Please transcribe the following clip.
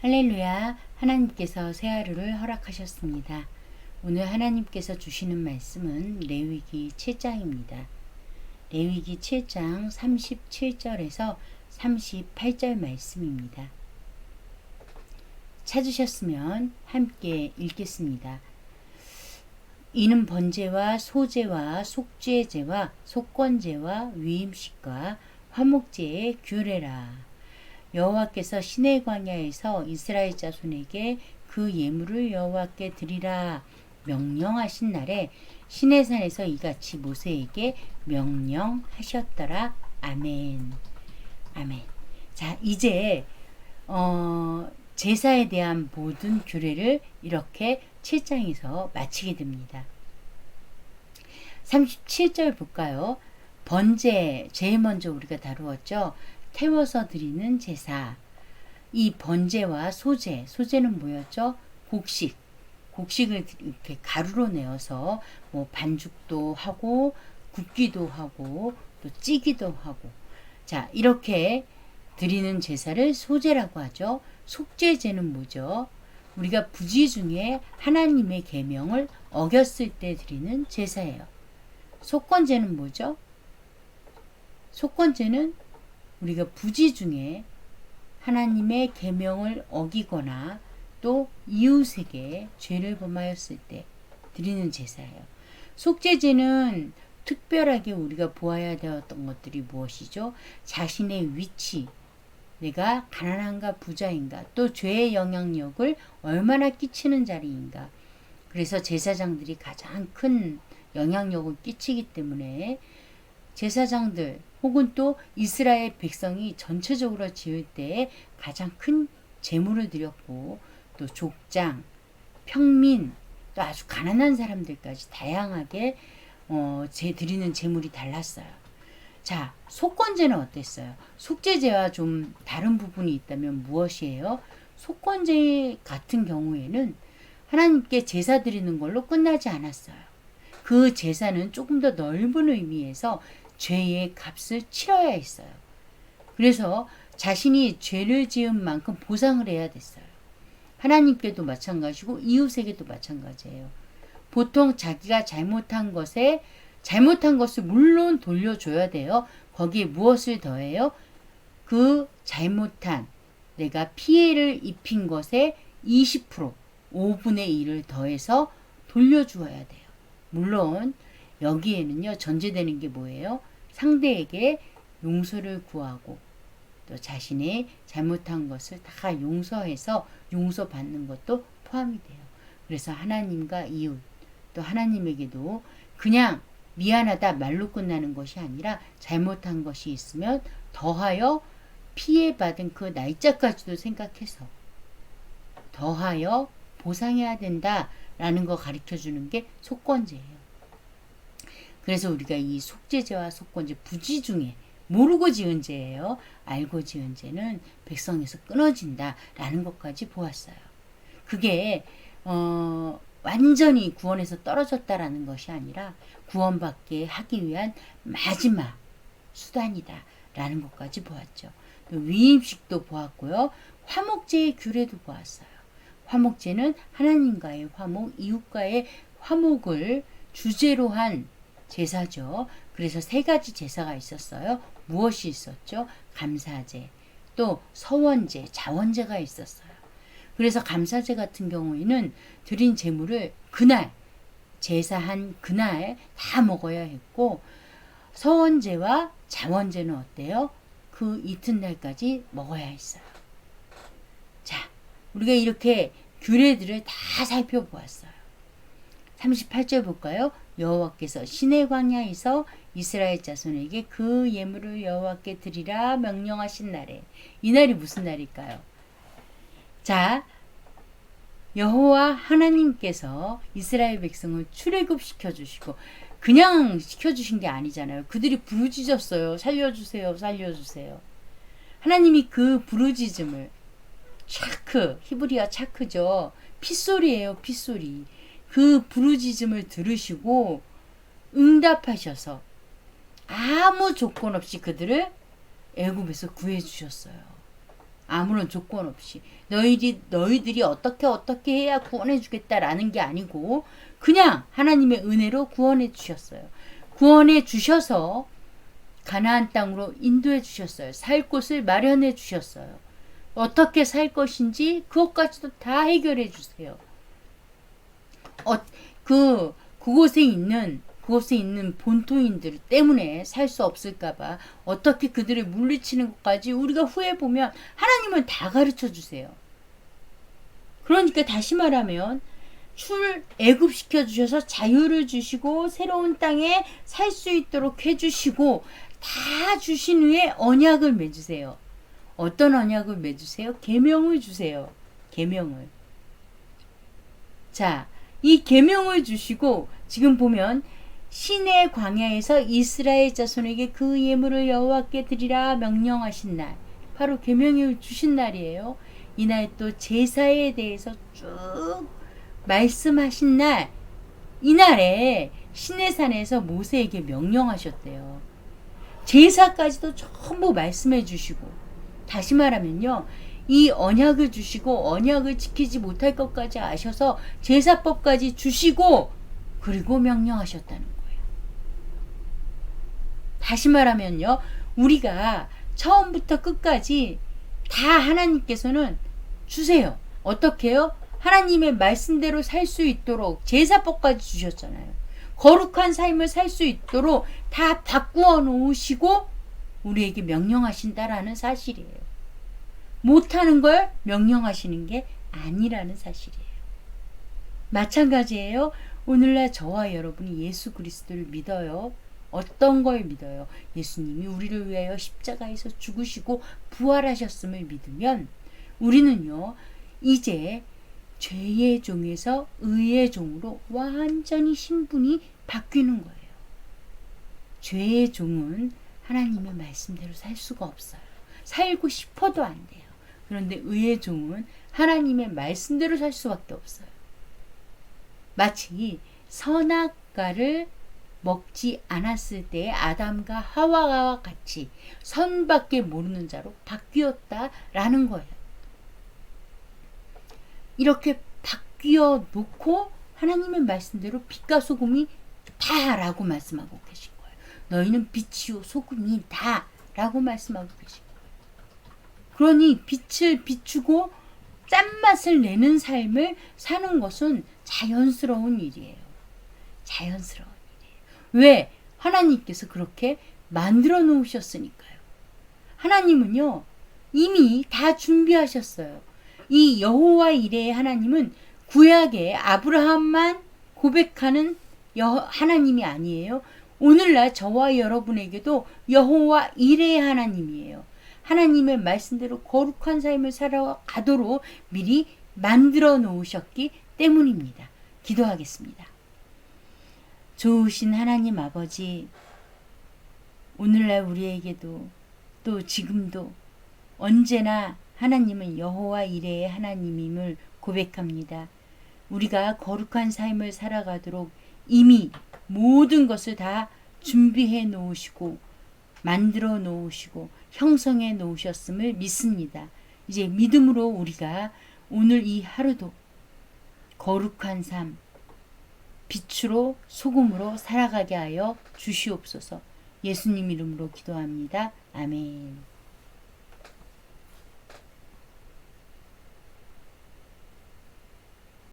할렐루야. 하나님께서 새 하루를 허락하셨습니다. 오늘 하나님께서 주시는 말씀은 레위기 7장입니다. 레위기 7장 37절에서 38절 말씀입니다. 찾으셨으면 함께 읽겠습니다. 이는 번제와 소제와 속죄제와 속건제와 위임식과 화목제의 규례라. 여호와께서 시내 광야에서 이스라엘 자손에게 그 예물을 여호와께 드리라 명령하신 날에 시내산에서 이같이 모세에게 명령하셨더라. 아멘. 아멘. 자, 이제 제사에 대한 모든 규례를 이렇게 7장에서 마치게 됩니다. 37절 볼까요? 번제, 제일 먼저 우리가 다루었죠. 태워서 드리는 제사. 이 번제와 소제, 소제는 뭐였죠? 곡식을 이렇게 가루로 내어서 뭐 반죽도 하고 굽기도 하고 또 찌기도 하고, 자, 이렇게 드리는 제사를 소제라고 하죠. 속죄제는 뭐죠? 우리가 부지 중에 하나님의 계명을 어겼을 때 드리는 제사예요. 속건제는 뭐죠? 속건제는 우리가 부지 중에 하나님의 계명을 어기거나 또 이웃에게 죄를 범하였을 때 드리는 제사예요. 속죄제는 특별하게 우리가 보아야 되었던 것들이 무엇이죠? 자신의 위치, 내가 가난한가 부자인가, 또 죄의 영향력을 얼마나 끼치는 자리인가. 그래서 제사장들이 가장 큰 영향력을 끼치기 때문에 제사장들 혹은 또 이스라엘 백성이 전체적으로 지을 때 가장 큰 제물을 드렸고, 또 족장, 평민, 또 아주 가난한 사람들까지 다양하게 드리는 제물이 달랐어요. 자, 속건제는 어땠어요? 속죄제와 좀 다른 부분이 있다면 무엇이에요? 속건제 같은 경우에는 하나님께 제사 드리는 걸로 끝나지 않았어요. 그 제사는 조금 더 넓은 의미에서 죄의 값을 치러야 했어요. 그래서 자신이 죄를 지은 만큼 보상을 해야 됐어요. 하나님께도 마찬가지고 이웃에게도 마찬가지예요. 보통 자기가 잘못한 것을 물론 돌려줘야 돼요. 거기에 무엇을 더해요? 그 잘못한, 내가 피해를 입힌 것에 20%, 5분의 1을 더해서 돌려주어야 돼요. 물론 여기에는요, 전제되는 게 뭐예요? 상대에게 용서를 구하고 또 자신의 잘못한 것을 다 용서해서 용서받는 것도 포함이 돼요. 그래서 하나님과 이웃, 또 하나님에게도 그냥 미안하다 말로 끝나는 것이 아니라 잘못한 것이 있으면 더하여 피해받은 그 날짜까지도 생각해서 더하여 보상해야 된다라는 거 가르쳐주는 게 속건제예요. 그래서 우리가 이 속죄제와 속건제, 부지 중에 모르고 지은 죄예요. 알고 지은 죄는 백성에서 끊어진다라는 것까지 보았어요. 그게 완전히 구원에서 떨어졌다라는 것이 아니라 구원받게 하기 위한 마지막 수단이다라는 것까지 보았죠. 또 위임식도 보았고요. 화목제의 규례도 보았어요. 화목제는 하나님과의 화목, 이웃과의 화목을 주제로 한 제사죠. 그래서 3가지 제사가 있었어요. 무엇이 있었죠? 감사제, 또 서원제, 자원제가 있었어요. 그래서 감사제 같은 경우에는 드린 제물을 그날, 제사한 그날 다 먹어야 했고, 서원제와 자원제는 어때요? 그 이튿날까지 먹어야 했어요. 자, 우리가 이렇게 규례들을 다 살펴보았어요. 38절 볼까요? 여호와께서 시내 광야에서 이스라엘 자손에게 그 예물을 여호와께 드리라 명령하신 날에, 이 날이 무슨 날일까요? 자, 여호와 하나님께서 이스라엘 백성을 출애굽시켜 주시고, 그냥 시켜주신 게 아니잖아요. 그들이 부르짖었어요. 살려주세요, 살려주세요. 하나님이 그 부르짖음을, 차크, 히브리어 차크죠. 핏소리예요, 핏소리. 그 부르짖음을 들으시고 응답하셔서 아무 조건 없이 그들을 애굽에서 구해 주셨어요. 아무런 조건 없이. 너희들이 어떻게 해야 구원해 주겠다라는 게 아니고 그냥 하나님의 은혜로 구원해 주셨어요. 구원해 주셔서 가나안 땅으로 인도해 주셨어요. 살 곳을 마련해 주셨어요. 어떻게 살 것인지 그것까지도 다 해결해 주세요. 그곳에 있는 본토인들 때문에 살 수 없을까봐 어떻게 그들을 물리치는 것까지 우리가 후에 보면 하나님은 다 가르쳐 주세요. 그러니까 다시 말하면 애굽시켜 주셔서 자유를 주시고 새로운 땅에 살 수 있도록 해주시고 다 주신 후에 언약을 맺으세요. 어떤 언약을 맺으세요? 계명을 주세요. 계명을. 자, 이 계명을 주시고 지금 보면 시내 광야에서 이스라엘 자손에게 그 예물을 여호와께 드리라 명령하신 날, 바로 계명을 주신 날이에요. 이날 또 제사에 대해서 쭉 말씀하신 날, 이날에 시내산에서 모세에게 명령하셨대요. 제사까지도 전부 말씀해 주시고, 다시 말하면요, 이 언약을 주시고 언약을 지키지 못할 것까지 아셔서 제사법까지 주시고 그리고 명령하셨다는 거예요. 다시 말하면요, 우리가 처음부터 끝까지 다 하나님께서는 주세요. 어떻게 해요? 하나님의 말씀대로 살 수 있도록 제사법까지 주셨잖아요. 거룩한 삶을 살 수 있도록 다 바꾸어 놓으시고 우리에게 명령하신다라는 사실이에요. 못하는 걸 명령하시는 게 아니라는 사실이에요. 마찬가지예요. 오늘날 저와 여러분이 예수 그리스도를 믿어요. 어떤 걸 믿어요? 예수님이 우리를 위하여 십자가에서 죽으시고 부활하셨음을 믿으면 우리는요, 이제 죄의 종에서 의의 종으로 완전히 신분이 바뀌는 거예요. 죄의 종은 하나님의 말씀대로 살 수가 없어요. 살고 싶어도 안 돼요. 그런데 의의 종은 하나님의 말씀대로 살 수밖에 없어요. 마치 선악과를 먹지 않았을 때 아담과 하와와 같이 선밖에 모르는 자로 바뀌었다라는 거예요. 이렇게 바뀌어 놓고 하나님의 말씀대로 빛과 소금이 다라고 말씀하고 계신 거예요. 너희는 빛이요 소금이다 라고 말씀하고 계신 거예요. 그러니 빛을 비추고 짠맛을 내는 삶을 사는 것은 자연스러운 일이에요. 자연스러운 일이에요. 왜? 하나님께서 그렇게 만들어 놓으셨으니까요. 하나님은요, 이미 다 준비하셨어요. 이 여호와 이레의 하나님은 구약의 아브라함만 고백하는 하나님이 아니에요. 오늘날 저와 여러분에게도 여호와 이레의 하나님이에요. 하나님의 말씀대로 거룩한 삶을 살아가도록 미리 만들어 놓으셨기 때문입니다. 기도하겠습니다. 좋으신 하나님 아버지, 오늘날 우리에게도 또 지금도 언제나 하나님은 여호와 이레의 하나님임을 고백합니다. 우리가 거룩한 삶을 살아가도록 이미 모든 것을 다 준비해 놓으시고 만들어 놓으시고 형성해 놓으셨음을 믿습니다. 이제 믿음으로 우리가 오늘 이 하루도 거룩한 삶, 빛으로 소금으로 살아가게 하여 주시옵소서. 예수님 이름으로 기도합니다. 아멘.